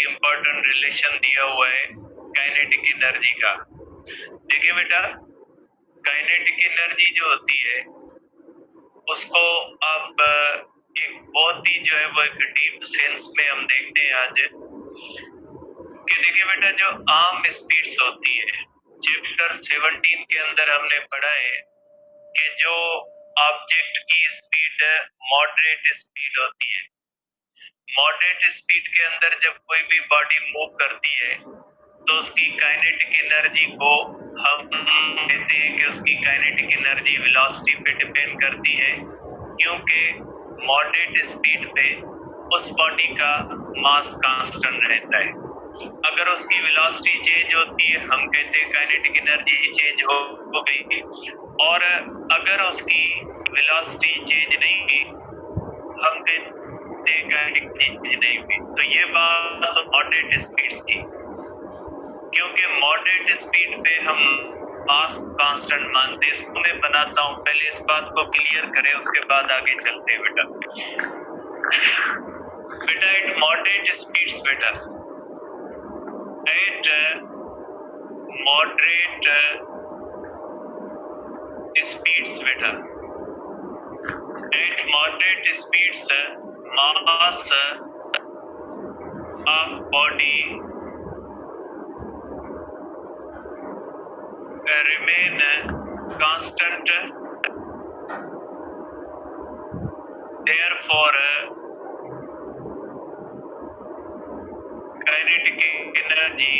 Important relation दिया हुआ है काइनेटिक एनर्जी का। देखिए बेटा, काइनेटिक एनर्जी जो होती है उसको आप एक बहुत ही जो है वो एक डीप सेंस में हम देखते हैं आज कि देखिए बेटा, जो आर्म स्पीड्स होती है, चैप्टर 17 के अंदर हमने पढ़ा है कि जो ऑब्जेक्ट की स्पीड मॉडरेट स्पीड होती है। मॉडरेट स्पीड के अंदर जब कोई भी बॉडी मूव करती है तो उसकी काइनेटिक एनर्जी को हम कहते हैं कि उसकी काइनेटिक एनर्जी वेलोसिटी पे डिपेंड करती है, क्योंकि मॉडरेट स्पीड पे उस बॉडी का मास कांस्टेंट रहता है। अगर उसकी वेलोसिटी चेंज होती है हम कहते हैं काइनेटिक एनर्जी चेंज हो गई, और अगर उसकी वेलोसिटी चेंज नहीं हुई हम कहते हैं काइनेटिक चेंज नहीं हुई। तो ये बात तो मॉडरेट स्पीड्स की, क्योंकि मॉडरेट स्पीड पे हम मास कांस्टेंट मानते हैं। इसको मैं बनाता हूँ, पहले इस बात को क्लियर करें उसके बाद आगे चलते हैं बेटा। बेटा एट मॉडरेट स्पीड्स, बेटा एट मॉडरेट स्पीड्स, बेटा eight moderate speeds mass of body remain constant, therefore kinetic energy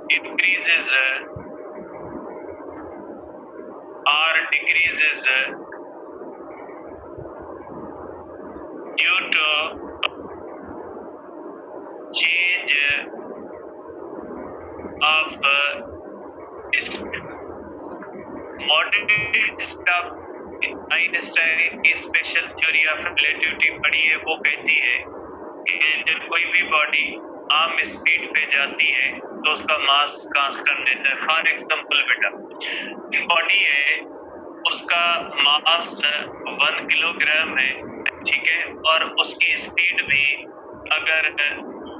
increases or decreases due to change of moderate stuff. Einstein की स्पेशल थ्योरी ऑफ रिलेटिविटी पढ़ी है, वो कहती है कि जब कोई भी बॉडी आर्म स्पीड पे जाती है तो उसका मास कांस्टेंट रहता है। फॉर एग्जांपल बेटा, बॉडी है उसका मास 1 किलोग्राम है, ठीक है, और उसकी स्पीड भी अगर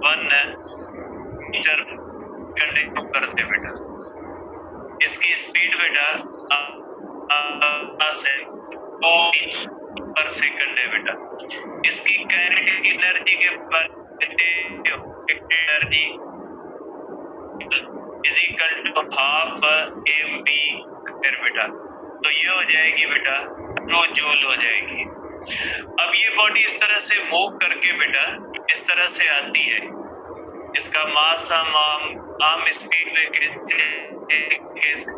1 मीटर करते बेटा, इसकी स्पीड बेटा 2 मीटर पर सेकंड है बेटा। इसकी kinetic energy K energy is equal to half mv square बेटा। तो ये हो जाएगी बेटा 2 जूल हो जाएगी। अब ये बॉडी इस तरह से मूव करके बेटा इस तरह से आती है, इसका मास आम स्पीड में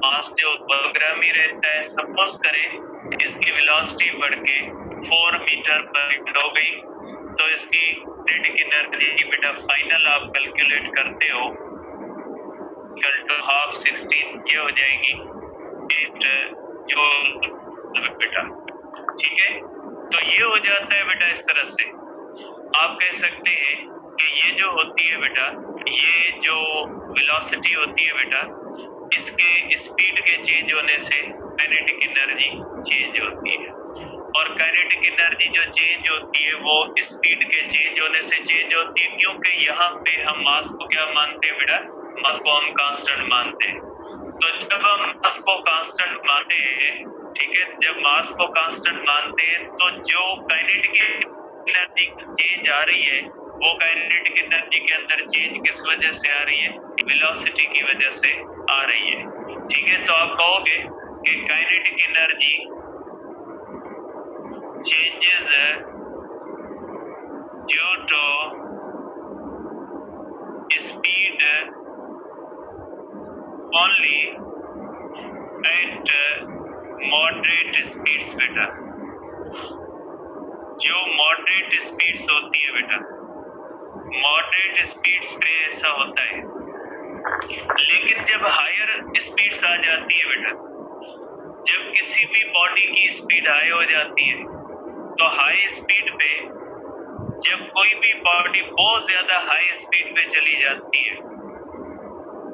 मास जो किलोग्राम ही रहता है। सपोज करें इसकी वेलोसिटी बढ़ के 4 मीटर पर सेकंड हो गई, तो इसकी काइनेटिक एनर्जी बेटा फाइनल आप कैलकुलेट करते हो इक्वल टू हाफ 16, ये हो जाएगी 8 जूल बेटा, ठीक है। तो ये हो जाता है बेटा इस तरह से। आप कह सकते हैं कि ये जो होती है बेटा, ये जो वेलोसिटी होती है बेटा, इसके स्पीड के चेंज होने से काइनेटिक एनर्जी चेंज होती है, और काइनेटिक एनर्जी जो चेंज होती है वो स्पीड के चेंज होने से चेंज होती है, क्योंकि यहाँ पे हम मास को क्या मानते हैं बेटा, मास को हम कांस्टेंट मानते हैं। तो जब हम मास को कांस्टेंट मानते हैं, ठीक है, जब मास को कांस्टेंट मानते हैं तो जो काइनेटिक एनर्जी चेंज आ रही है वो काइनेटिक एनर्जी के अंदर चेंज किस वजह से आ रही है, वेलोसिटी की वजह से आ रही है, ठीक है। तो आप कहोगे कि kinetic energy changes due to speed only at moderate speeds बेटा। जो मॉडरेट स्पीड्स होती है बेटा, मॉडरेट स्पीड्स पे ऐसा होता है, लेकिन जब हायर स्पीड्स आ जाती है बेटा, जब किसी भी बॉडी की स्पीड हाई हो जाती है तो हाई स्पीड पे जब कोई भी बॉडी बहुत ज्यादा हाई स्पीड पे चली जाती है,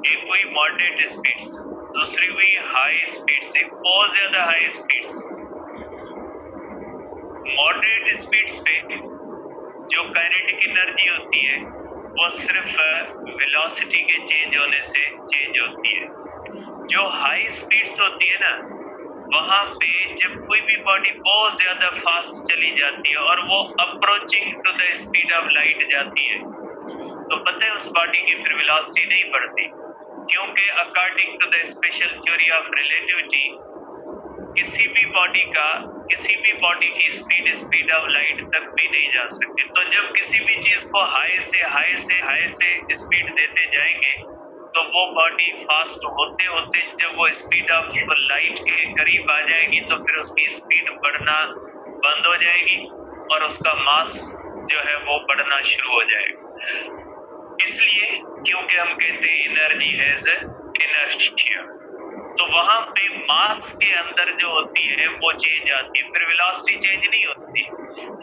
एक कोई मॉडरेट स्पीड्स, दूसरी हुई हाई स्पीड से बहुत ज्यादा हाई स्पीड्स। मॉडरेट स्पीड्स पे जो काइनेटिक एनर्जी होती है वो सिर्फ वेलोसिटी के चेंज होने से चेंज होती है। जो हाई स्पीड्स होती है ना, वहां पे जब कोई भी बॉडी बहुत ज्यादा फास्ट चली जाती है और वो approaching to the speed of light जाती है, तो पता है उस बॉडी की फिर वेलोसिटी नहीं बढ़ती, क्योंकि according to the special theory of relativity किसी भी बॉडी की स्पीड ऑफ लाइट तक भी नहीं जा सकती। तो जब किसी भी चीज को हाई से स्पीड देते जाएंगे तो वो बॉडी फास्ट होते होते जब वो स्पीड ऑफ लाइट के करीब आ जाएगी तो फिर उसकी स्पीड बढ़ना बंद हो जाएगी और उसका मास जो है वो बढ़ना शुरू हो जाएगा। इसलिए क्योंकि हम कहते हैं एनर्जी हैज इनर्शिया, तो वहां पे मास के अंदर जो होती है वो चेंज आती है, फिर वेलोसिटी चेंज नहीं होती।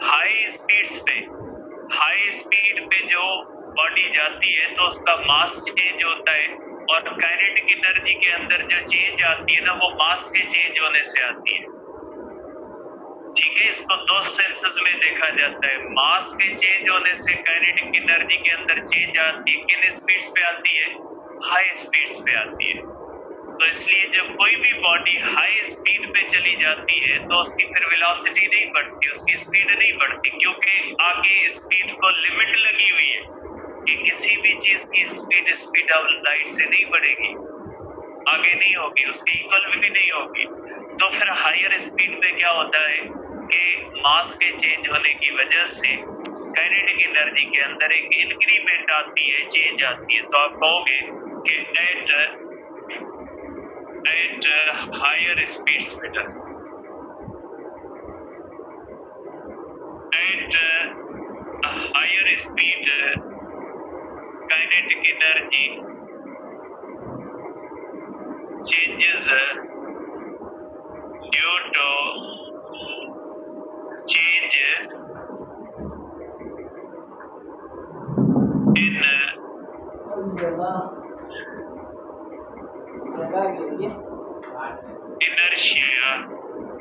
हाई स्पीड पे जो बॉडी जाती है तो उसका मास चेंज होता है, और काइनेटिक एनर्जी के अंदर जो चेंज आती है ना वो मास के चेंज होने से आती है। ठीक है, इसको दो सेंसेस में देखा जाता है। मास के चेंज होने से काइनेटिक एनर्जी के अंदर चेंज आती है, किन स्पीड्स पे आती है? हाई स्पीड्स पे आती है। तो इसलिए जब कोई भी बॉडी हाई स्पीड पे चली जाती है तो उसकी फिर वेलोसिटी नहीं बढ़ती, उसकी स्पीड नहीं बढ़ती, क्योंकि आगे स्पीड को लिमिट लगी हुई है कि किसी भी चीज की स्पीड ऑफ लाइट से नहीं बढ़ेगी, आगे नहीं होगी, उसकी इक्वल भी नहीं होगी। तो फिर हायर स्पीड पे क्या होता है कि मास के चेंज होने की वजह से काइनेटिक एनर्जी के अंदर एक इंक्रीमेंट आती है, चेंज आती है। तो आप कहोगे कि एट हायर स्पीड्स बेटा, at higher speed kinetic energy changes due to change in inertia।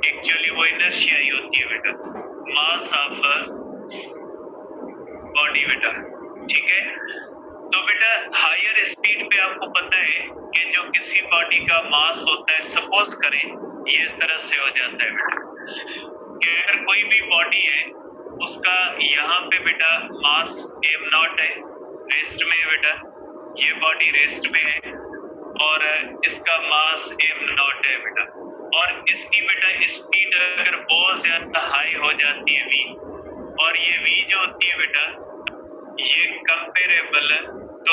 Actually वो इनर्शिया ही होती है बेटा, मास ऑफ बॉडी बेटा। ठीक है, तो बेटा हायर स्पीड पे आपको पता है कि जो किसी बॉडी का मास होता है, सपोज करें ये इस तरह से हो जाता है बेटा कि अगर कोई भी बॉडी है उसका यहाँ पे बेटा मास m0 है, रेस्ट में है बेटा, ये बॉडी रेस्ट में है और इसका मास m0 है बेटा, और इसकी बेटा स्पीड अगर बहुत ज्यादा हाई हो जाती है v, और ये v जो होती है बेटा ये कंपेरेबल तो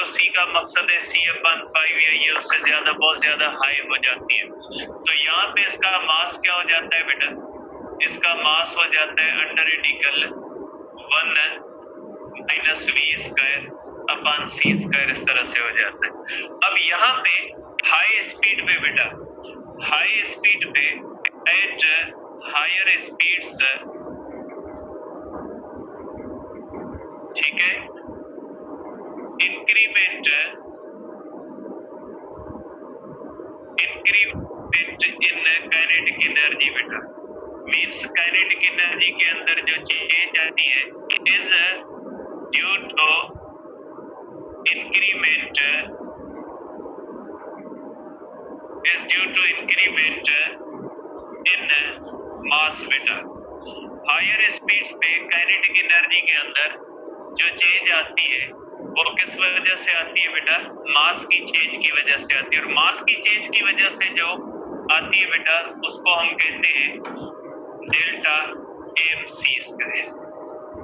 c का मकसद है c/5 या ये उससे ज्यादा बहुत ज्यादा हाई हो जाती है। तो यहाँ पे इसका मास क्या हो जाता है बेटा? इसका मास हो जाता है √1 - v²/c², इस तरह से हो जाता है। अब यहाँ पे हाई स्पीड पे बेटा, हाई स्पीड पे एट हायर स्पीड्स, ठीक है, इंक्रीमेंट इन काइनेटिक एनर्जी बेटा, मींस काइनेटिक एनर्जी के अंदर जो चेंज आती है is due to increment in mass बेटा। हायर स्पीड्स पे काइनेटिक एनर्जी के अंदर जो चेंज आती है वो किस वजह से आती है बेटा? मास की चेंज की वजह से आती है, और मास की चेंज की वजह से जो आती है बेटा उसको हम कहते हैं डेल्टा mc²,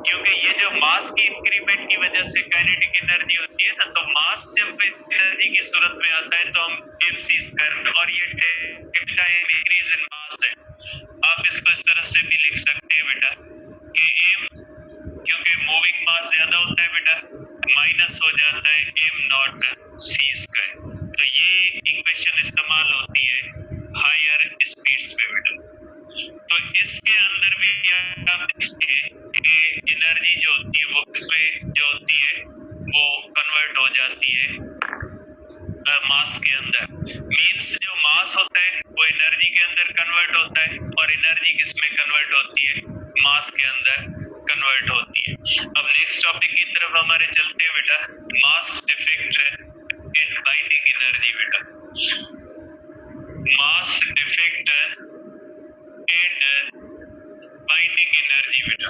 क्योंकि ये जो मास की इंक्रीमेंट की वजह से काइनेटिक एनर्जी होती है ना, तो मास जब एनर्जी की सूरत में आता है तो हम mc², और ये डेल्टा इंक्रीज इन मास है। आप इसको इस तरह से भी लिख सकते हैं बेटा कि m, क्योंकि मूविंग मास ज्यादा होता है बेटा, माइनस हो जाता है m0c²। तो ये इक्वेशन इस्तेमाल होती है हायर स्पीड्स पे बेटा। तो इसके अंदर भी आप देखते हैं कि एनर्जी जो होती है वो इसमें जो होती है वो कन्वर्ट हो जाती है मास के अंदर, मींस जो मास होता है वो एनर्जी के अंदर कन्वर्ट होता है, और एनर्जी किसमें कन्वर्ट होती है? मास के अंदर कन्वर्ट होती है। अब नेक्स्ट टॉपिक की तरफ हमारे चलते हैं बेटा, mass defect and binding energy बेटा। Mass defect and binding energy बेटा।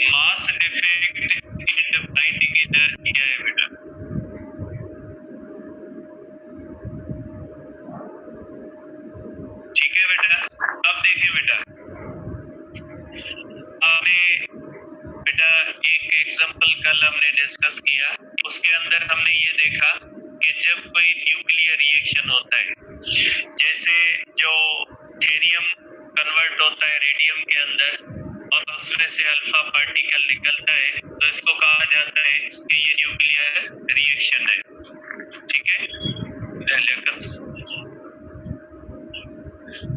Mass defect and binding energy क्या है बेटा? ठीक है बेटा। अब देखिए बेटा, हमने बेटा एक एग्जांपल कल हमने डिस्कस किया, उसके अंदर हमने ये देखा कि जब कोई न्यूक्लियर रिएक्शन होता है, जैसे जो थेरियम कन्वर्ट होता है रेडियम के अंदर और उसमें से अल्फा पार्टिकल निकलता है, तो इसको कहा जाता है कि ये न्यूक्लियर रिएक्शन है। ठीक है,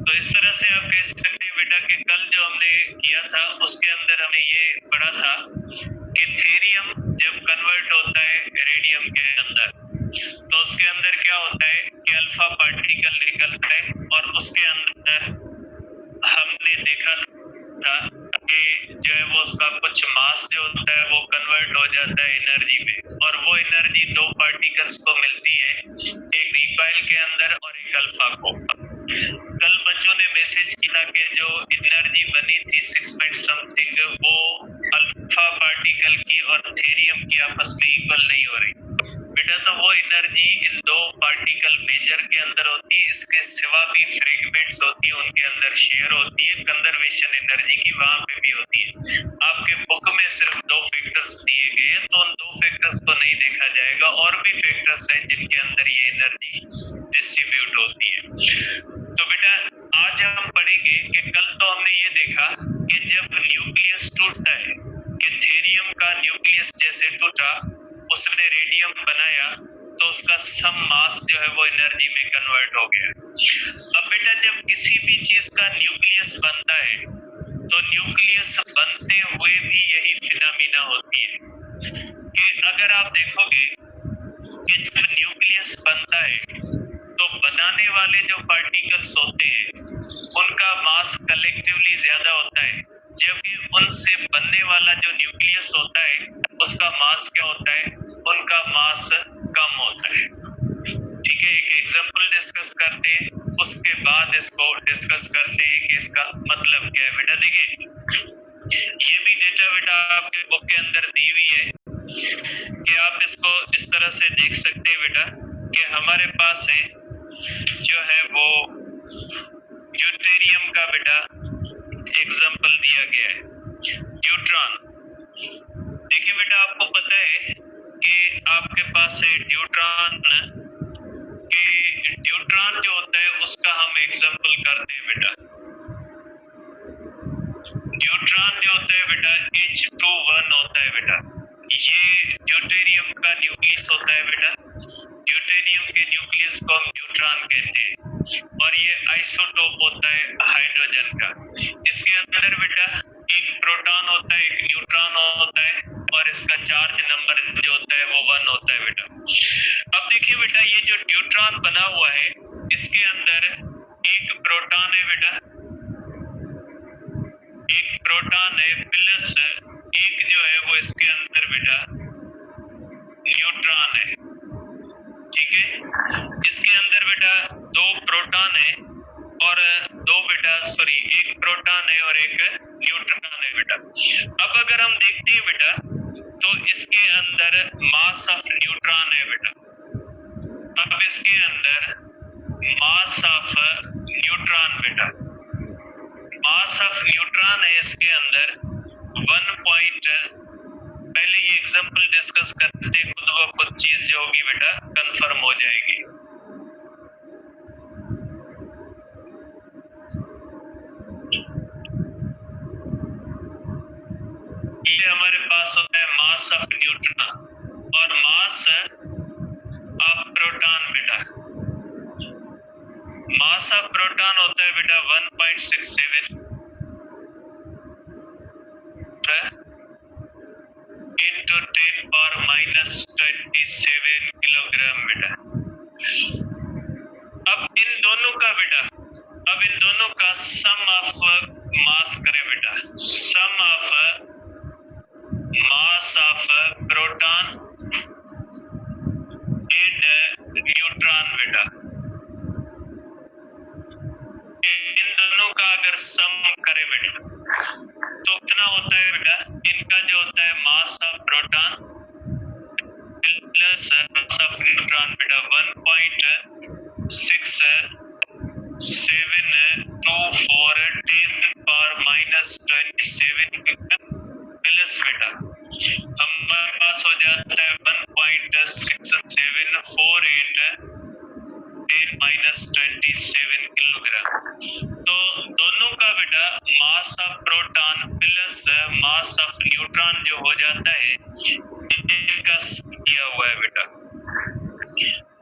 तो इस तरह से आप कह सकते हैं बेटा कि कल जो हमने किया था उसके अंदर हमने ये पढ़ा था कि थेरियम जब कन्वर्ट होता है रेडियम के अंदर, तो उसके अंदर क्या होता है कि अल्फा पार्टिकल निकलता है और उसके अंदर हमने देखा था कि जो है वो उसका कुछ मास जो होता है वो कन्वर्ट हो जाता है एनर्जी में, और वो एनर्जी दो पार्टिकल्स को मिलती है, एक रिकॉइल के अंदर और एक अल्फा को। कल बच्चों ने मैसेज किया कि जो एनर्जी बनी थी 6 पॉइंट समथिंग, वो अल्फा पार्टिकल की और थेरियम की आपस में इक्वल नहीं हो रही बेटा, तो वो एनर्जी इन दो पार्टिकल मेजर के अंदर होती है, इसके सिवा भी फ्रेगमेंट्स होती है, उनके अंदर शेयर होती है, कंजर्वेशन एनर्जी की वहां पे भी होती है। आपके बुक में सिर्फ दो फैक्टर्स दिए गए हैं, तो उन दो फैक्टर्स को नहीं देखा जाएगा, और भी फैक्टर्स हैं जिनके अंदर ये एनर्जी डिस्ट्रीब्यूट होती है। तो बेटा आज हम पढ़ेंगे कि कल तो हमने ये देखा कि जब न्यूक्लियस टूटता है, कि थेरियम का न्यूक्लियस जैसे टूटा, उसने रेडियम बनाया, तो उसका सम मास जो है वो एनर्जी में कन्वर्ट हो गया। अब बेटा जब किसी भी चीज का न्यूक्लियस बनता है, तो न्यूक्लियस बनते हुए भी यही फिनोमिना होती है कि अगर आप देखोगे कि जब न्यूक्लियस बनता है तो बनाने वाले जो पार्टिकल्स होते हैं उनका मास कलेक्टिवली ज्यादा होता है, जबकि उनसे बनने वाला जो न्यूक्लियस होता है उसका मास क्या होता है, उनका मास कम होता है। ठीक है, एक एग्जांपल डिस्कस करते हैं, उसके बाद इसको डिस्कस करते हैं कि इसका मतलब क्या है। बेटा देखिए, ये भी डेटा बेटा आपके बुक के अंदर दी हुई है कि आप इसको इस तरह से देख सकते हैं बेटा कि हमारे पास है जो है वो ड्यूटेरियम का बेटा एग्जांपल दिया गया है, ड्यूट्रॉन। देखिए बेटा आपको पता है कि आपके पास है ड्यूट्रॉन, कि ड्यूट्रॉन जो होता है उसका हम एग्जांपल करते हैं बेटा। ड्यूट्रॉन जो होता है बेटा H21 होता है बेटा, ये ड्यूटेरियम का न्यूक्लियस होता है बेटा। ड्यूटेरियम के न्यूक्लियस को हम न्यूट्रॉन कहते हैं, और ये आइसोटोप होता है हाइड्रोजन का। इसके अंदर बेटा एक प्रोटॉन होता है, एक न्यूट्रॉन होता है, और इसका चार्ज नंबर जो होता है वो 1 होता है बेटा। अब देखिए बेटा ये जो न्यूट्रॉन बना हुआ है इसके अंदर एक प्रोटॉन है बेटा, एक प्रोटॉन है प्लस एक जो है वो इसके अंदर बेटा न्यूट्रॉन है। ठीक है, इसके अंदर बेटा दो प्रोटॉन है और एक प्रोटॉन है और एक न्यूट्रॉन है बेटा। अब अगर हम देखते हैं बेटा तो इसके अंदर मास ऑफ न्यूट्रॉन है बेटा। अब इसके अंदर मास ऑफ न्यूट्रॉन बेटा, मास ऑफ न्यूट्रॉन है इसके अंदर 1 पहले ये एग्जांपल डिस्कस करते हैं, खुद ब खुद चीज जो होगी बेटा कंफर्म हो जाएगी। ये हमारे पास होता है मास ऑफ न्यूट्रॉन और मास ऑफ प्रोटॉन बेटा। मास ऑफ प्रोटॉन होता है बेटा 1.67 into 10⁻27 किलोग्राम बेटा। अब इन दोनों का सम ऑफ मास करें बेटा, सम of of proton and neutron बेटा, इन दोनों का अगर सम करे बेटा तो कितना होता है बेटा, इनका जो होता है mass of proton plus mass of neutron बेटा 1.672 10⁻27 प्लस बेटा हमारे पास हो जाता है 1.6748 10⁻27 किलोग्राम। तो दोनों का बेटा mass of proton plus mass of neutron जो हो जाता है इनका दिया हुआ है बेटा,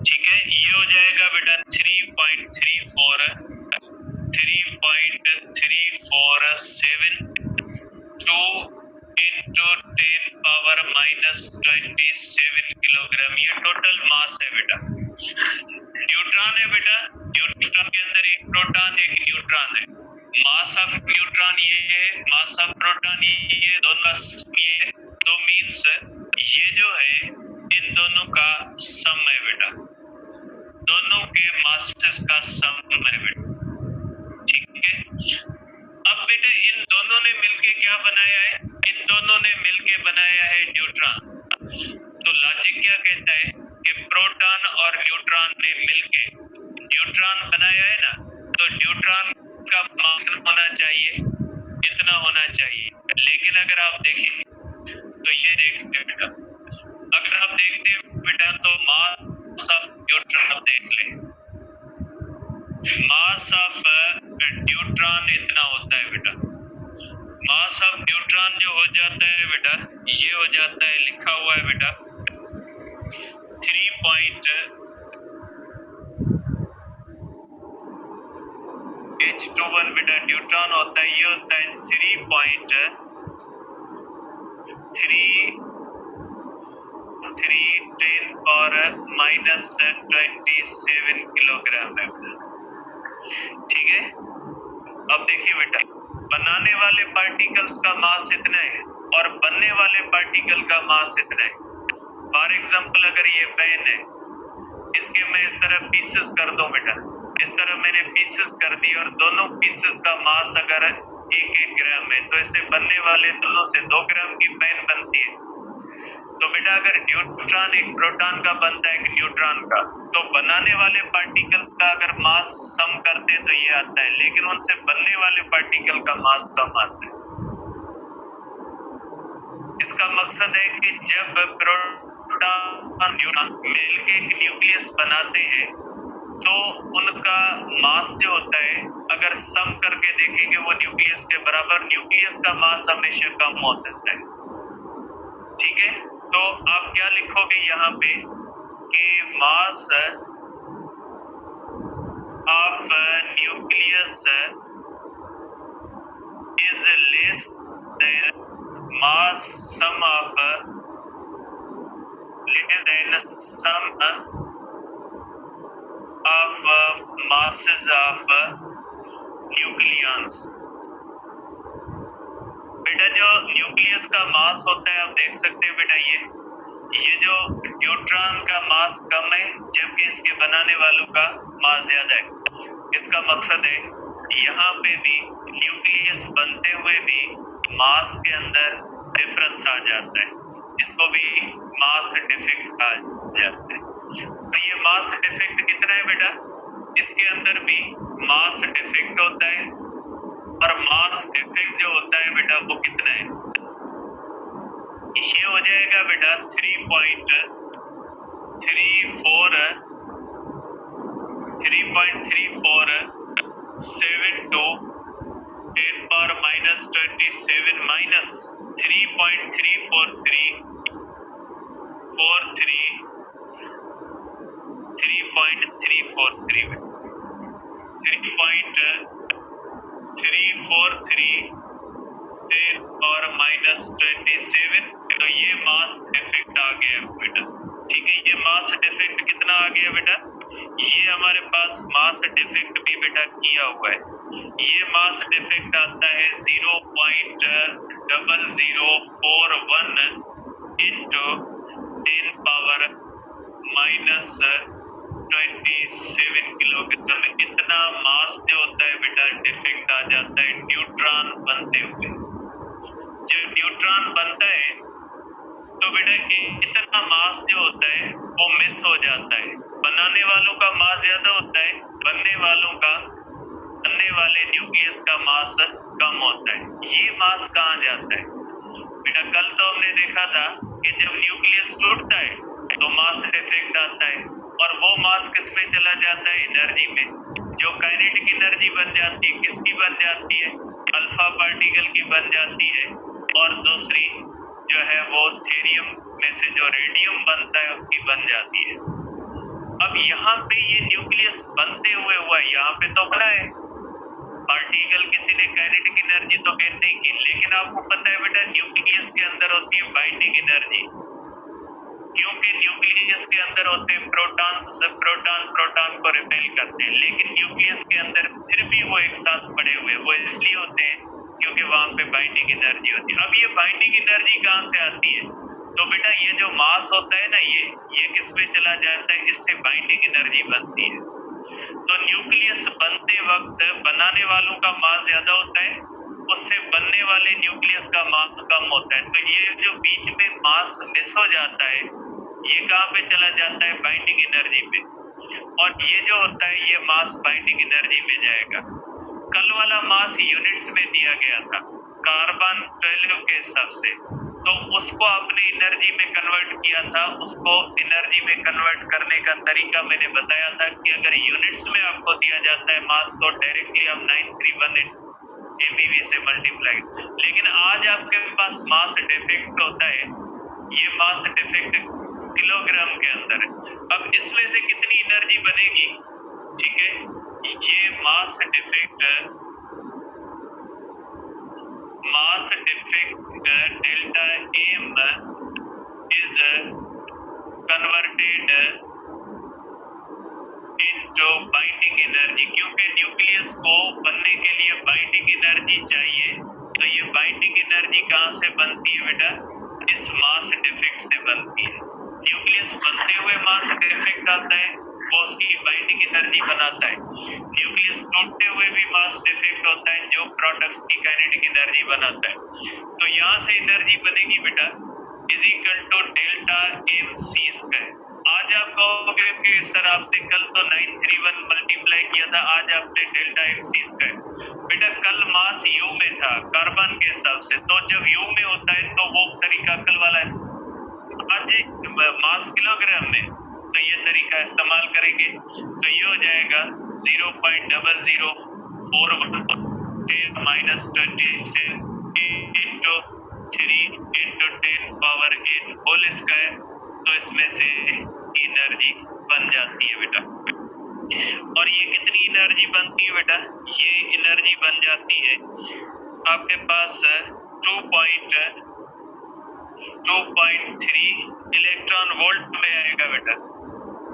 ठीक है। ये हो जाएगा बेटा 3.347 2 × 10⁻27 किलोग्राम, ये टोटल मास है बेटा। न्यूट्रॉन है बेटा, न्यूट्रॉन के अंदर एक प्रोटॉन एक न्यूट्रॉन है, मास ऑफ न्यूट्रॉन ये है, मास ऑफ प्रोटॉन ये, दोनों का सम ये है, तो मींस ये जो है इन दोनों का सम है बेटा, दोनों के मासेस का सम है बेटा, ठीक है। अब बेटा इन दोनों ने मिलके क्या बनाया है, इन दोनों ने मिलके बनाया है न्यूट्रॉन। तो लॉजिक क्या कहता है कि प्रोटॉन और न्यूट्रॉन ने मिलके न्यूट्रॉन बनाया है ना, तो न्यूट्रॉन का मास होना चाहिए, इतना होना चाहिए। लेकिन अगर आप देखें तो ये देखते बेटा, अगर आप देखते हैं बेटा तो मास ऑफ न्यूट्रॉन आप देख ले, मास ऑफ न्यूट्रॉन इतना होता है बेटा, मास ऑफ न्यूट्रॉन जो हो जाता है बेटा ये हो जाता है, लिखा हुआ है बेटा 3.H21 बेटा न्यूट्रॉन होता है, ये होता है 3.310⁻27 किलोग्राम है बेटा, ठीक है। अब देखिए बेटा बनाने वाले पार्टिकल्स का मास इतना है और बनने वाले पार्टिकल का मास इतना है। फॉर एग्जाम्पल अगर ये पेन है, इसके मैं इस तरह पीसेस कर दूं बेटा, इस तरह मैंने पीसेस कर दी और दोनों पीसेस का मास अगर 1-1 ग्राम है, तो इससे बनने वाले दोनों से 2 ग्राम की पेन बनती है। तो बेटा अगर न्यूट्रॉन एक प्रोटॉन का बनता है एक न्यूट्रॉन का, तो बनाने वाले पार्टिकल्स का अगर मास सम करते हैं तो ये आता है, लेकिन उनसे बनने वाले पार्टिकल का मास कम आता है। इसका मकसद है कि जब प्रोटॉन न्यूट्रॉन मिलके एक न्यूक्लियस बनाते हैं तो उनका मास जो होता है अगर सम करके देखेंगे वो न्यूक्लियस के बराबर, न्यूक्लियस का मास हमेशा कम होता है, ठीक है। तो आप क्या लिखोगे यहाँ पे कि mass of nucleus is less than mass sum of masses of nucleons. बेटा जो न्यूक्लियस का मास होता है आप देख सकते हैं बेटा, ये जो न्यूट्रॉन का मास कम है जबकि इसके बनाने वालों का मास ज्यादा है। इसका मकसद है यहाँ पे भी न्यूक्लियस बनते हुए भी मास के अंदर डिफरेंस आ जाता है, इसको भी मास डिफेक्ट कहा जाता है। तो ये मास डिफेक्ट कितना है बेटा, इसके अंदर भी मास डिफेक्ट होता है और मास डिफेक्ट जो होता है बेटा वो कितना है, ये हो जाएगा बेटा 3.3472 10⁻27 minus 3.343 10⁻27, तो ये मास डिफेक्ट आ गया बेटा, ठीक है। ये मास डिफेक्ट कितना आ गया बेटा, ये हमारे पास मास डिफेक्ट भी बेटा किया हुआ है, ये मास डिफेक्ट आता है 0.0041 इन इंटू 10 पावर माइनस 27 किलोग्राम, इतना मास जो होता है बेटा डिफेक्ट आ जाता है न्यूट्रॉन बनते हुए। जब न्यूट्रॉन बनता है तो बेटा इतना मास जो होता है वो मिस हो जाता है। बनाने वालों का मास ज्यादा होता है, बनने वाले न्यूक्लियस का मास कम होता है। ये मास कहाँ जाता है बेटा? कल तो हमने देखा था कि जब न्यूक्लियस टूटता है तो मास डिफेक्ट आता है, और वो मास किस में चला जाता है? एनर्जी में। जो काइनेटिक एनर्जी बन जाती है, किसकी बन जाती है? अल्फा पार्टिकल की बन जाती है, और दूसरी जो है वो थेरियम में से जो रेडियम बनता है उसकी बन जाती है। अब यहाँ पे ये न्यूक्लियस बनते हुए हुआ, यहाँ पे तो बना है पार्टिकल, किसी ने काइनेटिक एनर्जी तो गेन नहीं की, लेकिन आपको पता है बेटा न्यूक्लियस के अंदर होती है बाइंडिंग एनर्जी, क्योंकि न्यूक्लियस के अंदर होते हैं प्रोटॉन को रिपेल करते हैं, लेकिन न्यूक्लियस के अंदर फिर भी वो एक साथ पड़े हुए, वो इसलिए होते हैं क्योंकि वहां पे बाइंडिंग एनर्जी होती है। अब ये बाइंडिंग एनर्जी कहाँ से आती है? तो बेटा ये जो मास होता है ना, ये किस में चला जाता है? इससे बाइंडिंग एनर्जी बनती है। तो न्यूक्लियस बनते वक्त बनाने वालों का मास ज्यादा होता है, उससे बनने वाले न्यूक्लियस का मास कम होता है। तो ये जो बीच में मास मिस हो जाता है, ये कहाँ पे चला जाता है? बाइंडिंग एनर्जी पे। और ये जो होता है ये मास बाइंडिंग एनर्जी में जाएगा। कल वाला मास यूनिट्स में दिया गया था कार्बन 12 के हिसाब से, तो उसको आपने एनर्जी में कन्वर्ट किया था। उसको एनर्जी में कन्वर्ट करने का तरीका मैंने बताया था कि अगर यूनिट्स में आपको दिया जाता है मास तो डायरेक्टली आप 931 MeV से मल्टीप्लाई, लेकिन आज आपके पास मास डिफेक्ट होता है, ये मास डिफेक्ट किलोग्राम के अंदर है। अब इसमें से कितनी एनर्जी बनेगी? ठीक है, ये mass defect delta M is converted into binding energy, क्योंकि न्यूक्लियस को बनने के लिए बाइंडिंग एनर्जी चाहिए। तो ये बाइंडिंग एनर्जी कहाँ से बनती है बेटा? इस मास डिफेक्ट से बनती है। न्यूक्लियस बनते हुए मास डिफेक्ट आता है, वो उसकी बाइंडिंग एनर्जी बनाता है। न्यूक्लियस टूटते हुए भी मास डिफेक्ट होता है, जो प्रोडक्ट्स की काइनेटिक एनर्जी बनाता है। तो यहाँ से एनर्जी बनेगी बेटा is equal to delta MC square. आज आप कहोगे कि सर आपने कल तो 931 मल्टीप्लाई किया था, आज आपने डेल्टा MC स्क्वायर। बेटा कल मास U में था कार्बन के हिसाब से, तो जब U में होता है तो वो तरीका कल वाला, आज मास किलोग्राम में, तो ये तरीका इस्तेमाल करेंगे। तो ये हो जाएगा 0.0041 minus 26 into 3 into 10 power 8 whole square. तो इसमें से एनर्जी बन जाती है बेटा। और ये कितनी एनर्जी बनती है बेटा? ये एनर्जी बन जाती है आपके पास 2.3 इलेक्ट्रॉन वोल्ट में आएगा बेटा।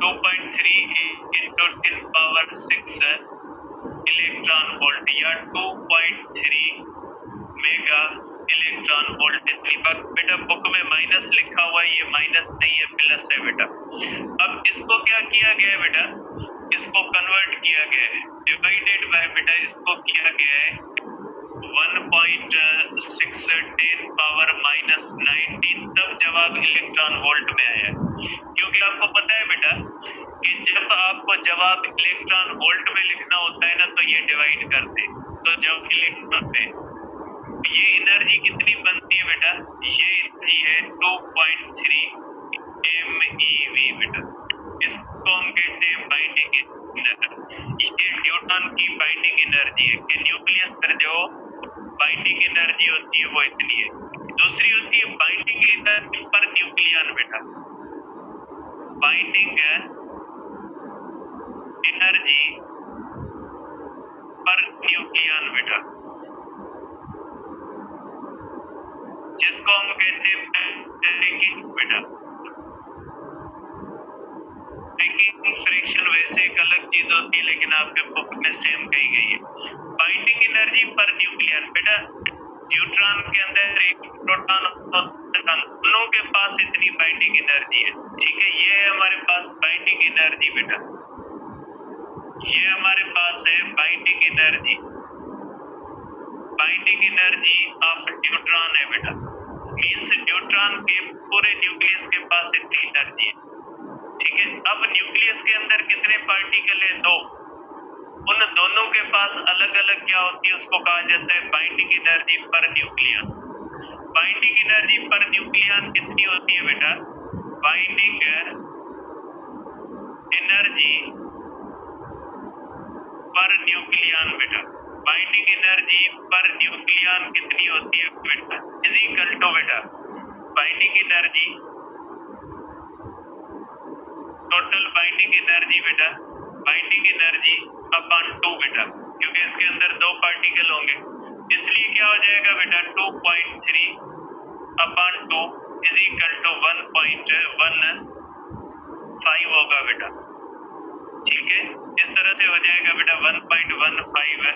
2.3 इंटू 10 पावर 6 इलेक्ट्रॉन वोल्ट, या 2.3 मेगा इलेक्ट्रॉन वोल्ट। इतनी बात बेटा बुक में माइनस लिखा हुआ है, ये माइनस नहीं है, प्लस है बेटा। अब इसको क्या किया गया है बेटा? इसको कन्वर्ट किया गया है, डिवाइडेड बाय बेटा इसको किया गया है 1.6 10 पावर माइनस 19, तब जवाब इलेक्ट्रॉन वोल्ट में आया। क्योंकि आपको पता है बेटा कि जब आपको जवाब इलेक्ट्रॉन वोल्ट में लिखना होता है ना, तो ये डिवाइड करते, तो जब इलेक्ट्रॉन पे ये एनर्जी कितनी बनती है बेटा? ये एनर्जी है 2.3 MeV बेटा। इसको हम कहते हैं बाइंडिंग एनर्जी। ये न्यूट्रॉन की बाइंडिंग एनर्जी है कि न्यूक्लियस पर जो बाइंडिंग एनर्जी होती है वो इतनी है। दूसरी होती है बाइंडिंग एनर्जी पर न्यूक्लियन बेटा। बाइंडिंग एनर्जी पर न्यूक्लियन बेटा, जिसको हम कहते हैं बेटा। ब्रेकिंग फ्रिक्शन वैसे एक अलग चीज होती है, लेकिन आपके बुक में सेम कही गई है। बाइंडिंग एनर्जी पर न्यूक्लियन बेटा, न्यूट्रॉन के अंदर एक प्रोटॉन, दोनों के पास इतनी बाइंडिंग एनर्जी है। ठीक है, ये है हमारे पास बाइंडिंग एनर्जी बेटा, ये हमारे पास है binding energy. Binding energy of neutron है बेटा, मींस न्यूट्रॉन के पूरे न्यूक्लियस के पास इतनी एनर्जी है। ठीक है, अब न्यूक्लियस के अंदर कितने पार्टिकल है? 2। उन दोनों के पास अलग अलग क्या होती है, उसको कहा जाता है binding energy per nucleon. Binding energy per nucleon कितनी होती है बेटा? बाइंडिंग एनर्जी पर न्यूक्लियन बेटा, बाइंडिंग एनर्जी पर न्यूक्लियन कितनी होती है बेटा? इज इक्वल टू बेटा binding energy, total binding energy बेटा, बाइंडिंग एनर्जी अपॉन 2 बेटा, क्योंकि इसके अंदर 2 पार्टिकल होंगे, इसलिए क्या हो जाएगा बेटा 2.3 अपॉन 2 इज इक्वल टू 1.15 होगा बेटा। ठीक है, इस तरह से हो जाएगा बेटा 1.15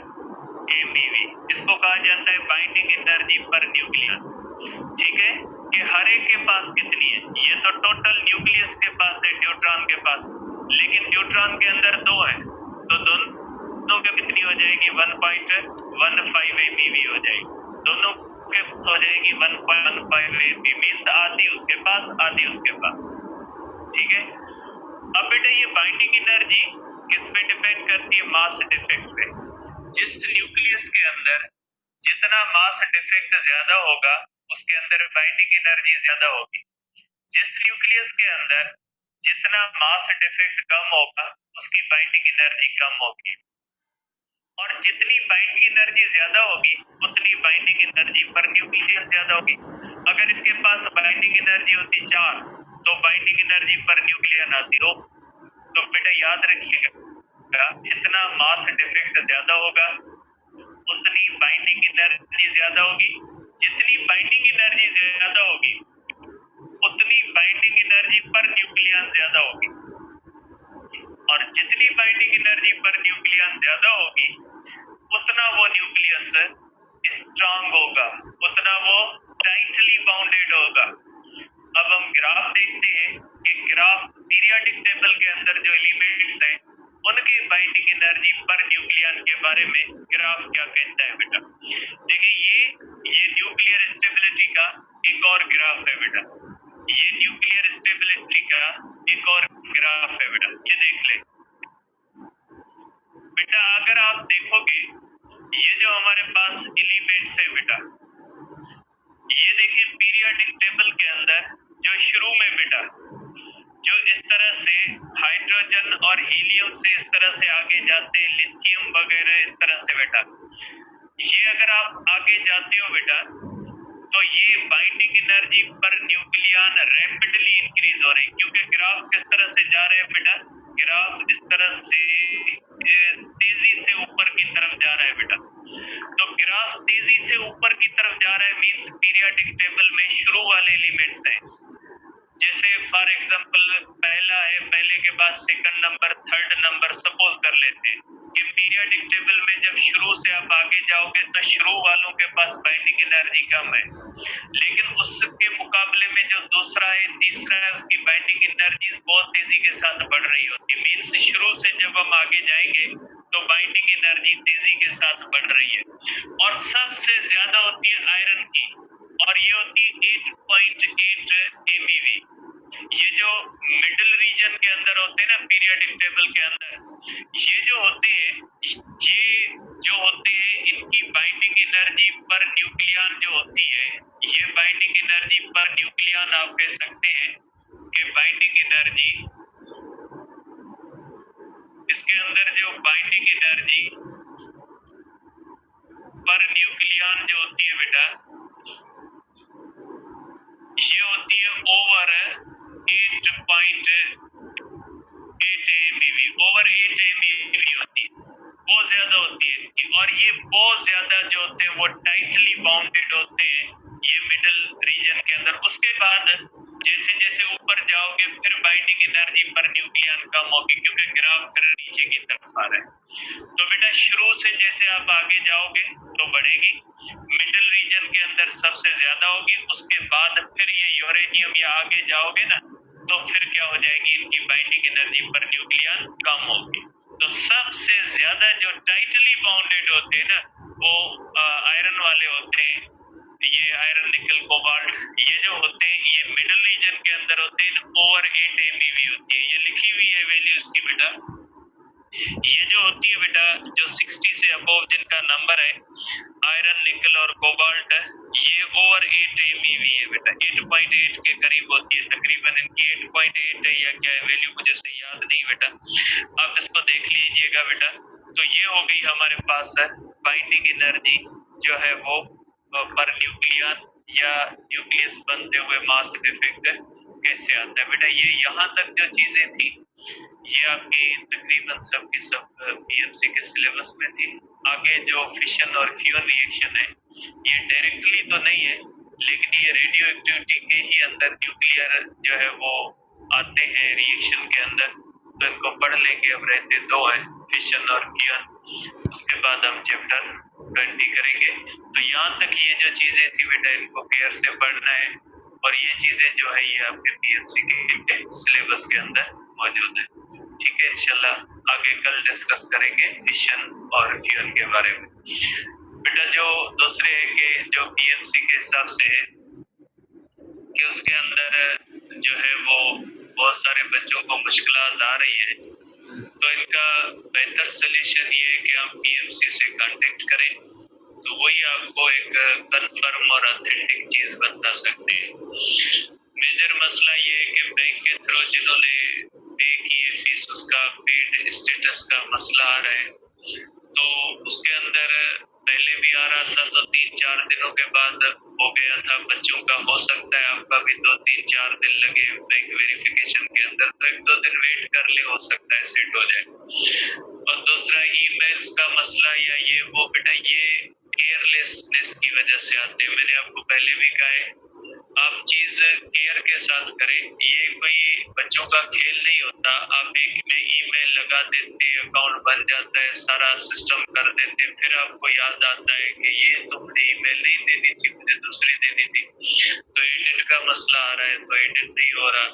MeV। इसको कहा जाता है बाइंडिंग एनर्जी पर न्यूक्लियन। ठीक है, कि हर एक के पास कितनी है? ये तो टोटल न्यूक्लियस के पास है, न्यूट्रॉन के पास, लेकिन न्यूट्रॉन के अंदर 2 है, तो दोनों के कितनी हो जाएगी? 1.15 MeV हो जाएगी, दोनों के हो जाएगी 1.15 MeV, मीन्स आधी उसके पास आधी उसके पास। ठीक है, अब बेटा ये बाइंडिंग एनर्जी किस पे डिपेंड करती है? मास डिफेक्ट पे। जिस न्यूक्लियस के अंदर जितना मास डिफेक्ट ज्यादा होगा उसके अंदर बाइंडिंग एनर्जी ज्यादा होगी, जिस न्यूक्लियस के अंदर जितना मास डिफेक्ट कम होगा उसकी बाइंडिंग एनर्जी कम होगी, और जितनी बाइंडिंग एनर्जी ज्यादा होगी उतनी बाइंडिंग एनर्जी पर न्यूक्लियन ज्यादा होगी। अगर इसके पास बाइंडिंग एनर्जी होती 4 तो बाइंडिंग एनर्जी पर न्यूक्लियन आती 2। तो बेटा याद रखिएगा, जितना मास डिफेक्ट ज्यादा होगा उतनी बाइंडिंग एनर्जी ज्यादा होगी, जितनी बाइंडिंग एनर्जी ज्यादा होगी उतनी बाइंडिंग एनर्जी पर न्यूक्लियन ज्यादा होगी, और जितनी बाइंडिंग एनर्जी पर न्यूक्लियन ज्यादा होगी उतना वो न्यूक्लियस स्ट्रांग होगा, उतना वो टाइटली बाउंडेड होगा। अब हम ग्राफ देखते हैं कि ग्राफ पीरियोडिक टेबल के अंदर जो एलिमेंट्स हैं उनके बाइंडिंग एनर्जी पर न्यूक्लियन के बारे में ग्राफ क्या कहता है बेटा? देखिए ये न्यूक्लियर स्टेबिलिटी का एक और ग्राफ है बेटा, ये न्यूक्लियर स्टेबिलिटी का एक और ग्राफ है बेटा, ये देख ले बेटा। अगर आप देखोगे ये जो हमारे पास एलिमेंट्स है बेटा, ये देखिए पीरियोडिक टेबल के अंदर जो शुरू में बेटा जो इस तरह से हाइड्रोजन और हीलियम से इस तरह से आगे जाते हैं, लिथियम वगैरह इस तरह से बेटा, ये अगर आप आगे जाते हो बेटा तो ये binding energy per nucleon rapidly increase हो रही है, क्योंकि ग्राफ किस तरह से जा रहे हैं बेटा? ग्राफ इस तरह से तेजी से ऊपर की तरफ जा रहा है बेटा। तो ग्राफ तेजी से ऊपर की तरफ जा रहा है मींस पीरियोडिक टेबल में शुरू वाले एलिमेंट्स हैं, जैसे फॉर एग्जांपल पहला है, पहले के बाद second number, third number suppose कर लेते हैं कि पीरियोडिक टेबल में जब शुरू से आप आगे जाओगे तो शुरू वालों के पास बाइंडिंग एनर्जी कम है, लेकिन उसके मुकाबले में जो दूसरा है तीसरा है उसकी बाइंडिंग एनर्जी बहुत तेजी के साथ बढ़ रही होती है, मीन्स शुरू से जब हम आगे जाएंगे तो बाइंडिंग एनर्जी तेजी के साथ बढ़ रही है, और सबसे ज्यादा होती है आयरन की, और ये होती है 8.8 MeV। ये जो मिडिल रीजन के अंदर होते हैं ना पीरियोडिक टेबल के अंदर, ये जो होते हैं इनकी बाइंडिंग एनर्जी पर न्यूक्लियन जो होती है, ये बाइंडिंग एनर्जी पर न्यूक्लियन आप कह सकते हैं कि बाइंडिंग एनर्जी, इसके अंदर जो बाइंडिंग एनर्जी पर न्यूक्लियन जो होती है बेटा, ये होती है ओवर 8.8 MeV, ओवर 8 MeV होती है, बहुत ज्यादा होती है, और ये बहुत ज्यादा जो होते हैं वो टाइटली बाउंडेड होते हैं ये मिडिल रीजन के अंदर। उसके बाद जैसे जैसे ऊपर जाओगे फिर बाइंडिंग एनर्जी पर न्यूक्लियन कम होगी, क्योंकि ग्राफ फिर नीचे की तरफ आ रहा है। तो बेटा शुरू से जैसे आप आगे जाओगे तो बढ़ेगी, मिडिल रीजन के अंदर सबसे ज्यादा होगी, उसके बाद फिर ये यूरेनियम या आगे जाओगे ना तो फिर क्या हो जाएगी, इनकी बाइंडिंग एनर्जी पर न्यूक्लियन कम होगी। तो सबसे ज्यादा जो टाइटली बाउंडेड होते हैं ना वो आयरन वाले होते हैं, ये आयरन निकल कोबाल्ट, ये जो होते हैं ये मिडिल रीजन के अंदर होते हैं, ओवर 8 MeV होती है, ये लिखी हुई है वैल्यू इसकी बेटा। ये जो होती है बेटा जो 60 से अबव जिनका नंबर है आयरन निकल और कोबाल्ट, ये ओवर 8 MeV है बेटा, 8.8 के करीब होती है तकरीबन, इनकी 8.8 है या क्या है वैल्यू मुझे सही याद नहीं बेटा, आप इसको देख लीजिएगा बेटा। तो ये हो गई हमारे पास बाइंडिंग एनर्जी जो है वो पर न्यूक्लियन या न्यूक्लियस बनते हुए मास इफेक्ट कैसे आता है बेटा। ये यहाँ तक जो चीजें थी ये आपकी तकरीबन सब की सब पीएमसी के सिलेबस में थी। आगे जो फिशन और फ्यूजन रिएक्शन है ये डायरेक्टली तो नहीं है, लेकिन ये रेडियो एक्टिविटी के ही अंदर न्यूक्लियर जो है वो आते हैं रिएक्शन के अंदर, तो इनको पढ़ लेंगे। अब रहते दो है, फिशन और फ्यूजन, उसके बाद हम चैप्टर 20 करेंगे। तो यहाँ तक ये जो चीजें थी बेटा इनको केयर से पढ़ना है, और ये चीजें जो है ये आपके पीएमसी के सिलेबस के अंदर मौजूद है। ठीक है, इंशाल्लाह आगे कल डिस्कस करेंगे फिशन और फ्यूजन के बारे में। बेटा जो दूसरे है कि जो पीएमसी के हिसाब से है कि उसके अंदर जो है वो बहुत सारे बच्चों को मुश्किलात आ रही है, तो इनका बेहतर सलूशन ये है कि आप पीएमसी से कांटेक्ट करें, तो वही आपको एक कंफर्म और ऑथेंटिक चीज बता सकते हैं। मेजर मसला ये है कि बैंक के थ्रू जिन्होंने पे की है फीस उसका पेड स्टेटस का मसला आ रहा है, तो उसके अंदर पहले भी आ रहा था तो 3-4 दिनों के बाद हो गया था बच्चों का, हो सकता है आपका भी 2-3-4 दिन लगे बैंक वेरिफिकेशन के अंदर, तो 1-2 दिन वेट कर ले, हो सकता है सेट हो जाए। और दूसरा ईमेल्स का मसला या ये वो बेटा ये केयरलेसनेस की वजह से आते हैं। मैंने आपको पहले भी कहा है आप चीज केयर के साथ करें, ये कोई बच्चों का खेल नहीं होता। आप एक में ईमेल लगा देते, अकाउंट बन जाता है, सारा सिस्टम कर देते, फिर आपको याद आता है कि ये तो मुझे ईमेल नहीं देनी थी, मुझे दूसरी देनी थी, तो एडिट का मसला आ रहा है तो एडिट नहीं हो रहा।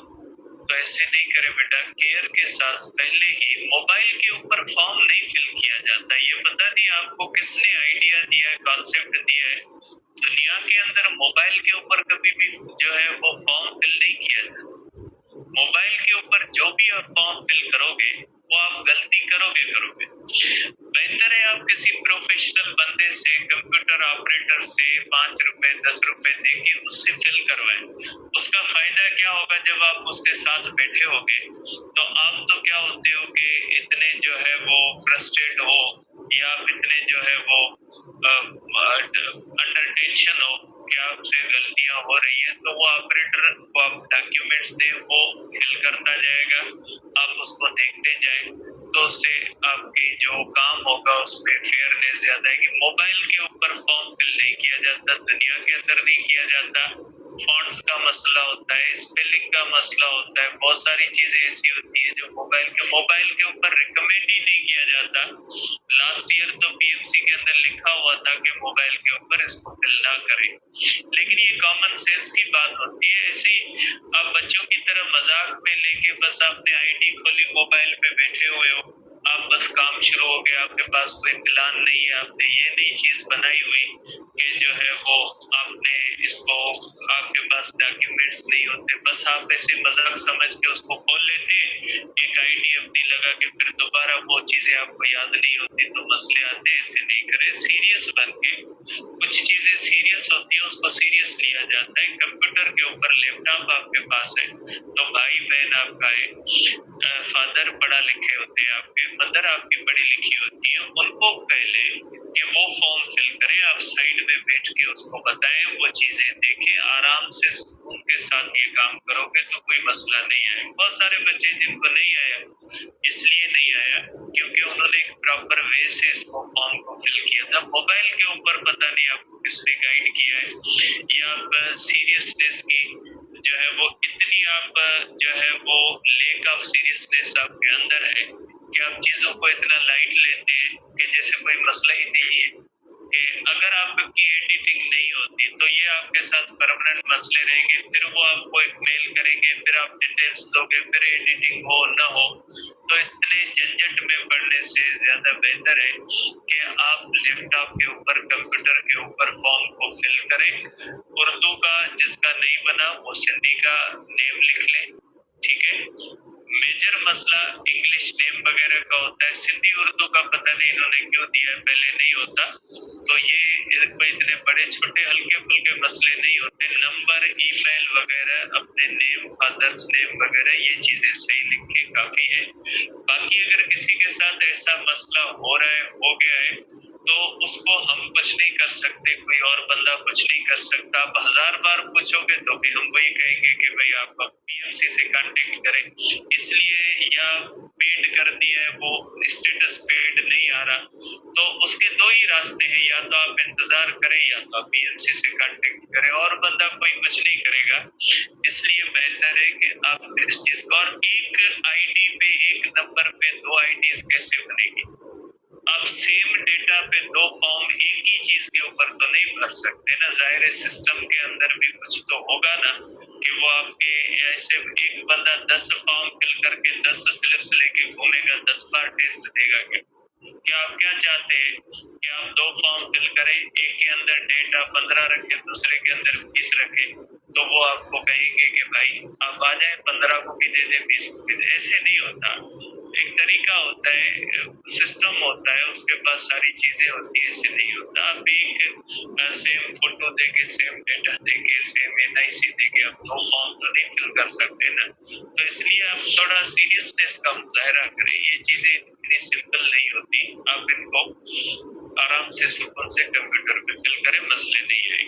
तो ऐसे नहीं करे बेटा, केयर के साथ पहले ही मोबाइल के ऊपर फॉर्म नहीं फिल किया जाता। ये पता नहीं आपको किसने आइडिया दिया है, कॉन्सेप्ट दिया है, दुनिया के अंदर मोबाइल के ऊपर कभी भी जो है वो फॉर्म फिल नहीं किया जाता। मोबाइल के ऊपर जो भी आप फॉर्म फिल करोगे वो आप गलती करोगे। बेहतर है आप किसी प्रोफेशनल बंदे से, कंप्यूटर ऑपरेटर से 5 रुपए 10 रुपए देके उससे फिल करवाएं। उसका फायदा क्या होगा, जब आप उसके साथ बैठे होगे तो आप तो क्या होते हो कि इतने जो है वो फ्रस्ट्रेट हो या आप इतने जो है वो अंडर टेंशन हो कि आपसे गलतियां हो रही है, तो वो ऑपरेटर को आप डॉक्यूमेंट्स दे, वो फिल करता जाएगा, आप उसको देखते जाए, तो उससे आपकी जो काम होगा उसमें फेयरनेस ज्यादा है। कि मोबाइल के ऊपर फॉर्म फिल नहीं किया जाता, दुनिया के अंदर नहीं किया जाता, फॉन्ट्स का मसला होता है, स्पेलिंग का मसला होता है, बहुत सारी चीजें ऐसी होती है जो मोबाइल के ऊपर रिकमेंड ही नहीं किया जाता। लास्ट ईयर तो पीएमसी के अंदर लिखा हुआ था कि मोबाइल के ऊपर इसको फिल ना करें, लेकिन ये कॉमन सेंस की बात होती है। ऐसे ही आप बच्चों की तरह मजाक में लेके बस आपने आईडी खोली, मोबाइल पे बैठे हुए हो, आप बस काम शुरू हो गया, आपके पास कोई प्लान नहीं है, आपने ये नई चीज बनाई हुई कि जो है वो आपने इसको, आपके पास डॉक्यूमेंट्स नहीं होते, बस आप ऐसे मजाक समझ के उसको खोल लेते हैं, एक आईडी अपनी लगा के, फिर दोबारा वो चीजें आपको याद नहीं होती, तो मसले आते हैं। ऐसे नहीं करें, सीरियस बन के, कुछ चीजें सीरियस होती है उसको सीरियस लिया जाता है। कंप्यूटर के ऊपर लैपटॉप आपके पास है तो भाई बहन आपका है, फादर पढ़ा लिखे होते हैं, आपके मदर आपकी पढ़ी लिखी होती है, उनको पहले कि वो फॉर्म फिल करें, आप साइड में बैठ के उसको बताएं, वो चीजें देखें, आराम से सुकून के साथ ये काम करोगे तो कोई मसला नहीं आएगा। बहुत सारे बच्चे जिनको नहीं आया, इसलिए नहीं आया क्योंकि उन्होंने एक प्रॉपर वे से इसको फॉर्म को फिल किया था। मोबाइल के ऊपर पता नहीं आपको किसने गाइड किया है, या आप सीरियसनेस की जो है वो इतनी आप जो है वो लेक ऑफ सीरियसनेस आपके अंदर है कि आप चीजों को इतना लाइट लेते हैं कि जैसे कोई मसला ही नहीं है। कि अगर आपकी एडिटिंग नहीं होती तो ये आपके साथ परमानेंट मसले रहेंगे, फिर वो आपको एक मेल करेंगे, फिर आप डिटेल्स दोगे, फिर एडिटिंग हो ना हो। तो इसलिए झंझट में पड़ने से ज्यादा बेहतर है कि आप लैपटॉप के ऊपर, कंप्यूटर के ऊपर फॉर्म को फिल करें। उर्दू का जिसका नहीं बना वो सिंधी का नेम लिख लें, ठीक है। मेजर मसला इंग्लिश नेम वगैरह का होता है, सिंधी उर्दू का पता नहीं इन्होंने क्यों दिया है, पहले नहीं होता। तो ये कोई इतने बड़े छोटे हल्के फुल्के मसले नहीं होते। नंबर, ईमेल वगैरह, अपने नेम, फादर्स नेम वगैरह, ये चीजें सही लिख के काफी है। बाकी अगर किसी के साथ ऐसा मसला हो रहा है, हो गया है, तो उसको हम कुछ नहीं कर सकते, कोई और बंदा कुछ नहीं कर सकता। आप 1000 बार पूछोगे तो भी हम वही कहेंगे कि भाई आप पीएमसी से कांटेक्ट करें। इसलिए या पेड कर दिया है, वो स्टेटस पेड नहीं आ रहा, तो उसके दो ही रास्ते हैं, या तो आप इंतजार करें या तो आप पीएमसी से कांटेक्ट करें, और बंदा कोई कुछ नहीं करेगा। इसलिए बेहतर है कि आप इस चीज को, और एक आईडी पे, एक नंबर पे दो आईडीज कैसे बनेगी? आप सेम डेटा पे दो फॉर्म एक ही चीज के ऊपर तो नहीं भर सकते ना, जाहिर है सिस्टम के अंदर भी कुछ तो होगा ना, कि वो आपके ऐसे एक बंदा 10 फॉर्म फिल करके 10 स्लिप्स लेके घूमेगा, 10 बार टेस्ट देगा क्या? क्या आप क्या चाहते हैं कि आप दो फॉर्म फिल करें, एक के अंदर डेटा 15 रखें, दूसरे के अंदर 20 रखें, तो वो आपको कहेंगे कि भाई आप आ जाए, 15 को भी दे दे, 20 को भी दे। ऐसे नहीं होता, एक तरीका होता है, सिस्टम होता है, उसके पास सारी चीजें होती है, ऐसे नहीं होता। आप एक सेम फोटो देके, सेम डेटा देके, सेम एनआईसी देके आप दो फॉर्म तो नहीं फिल कर सकते ना। तो इसलिए आप थोड़ा सीरियसनेस का मुजाहरा करें, ये चीजें इतनी सिंपल नहीं होती। आप इनको आराम से सुकून से कंप्यूटर पे फिल करें, मसले नहीं आएंगे।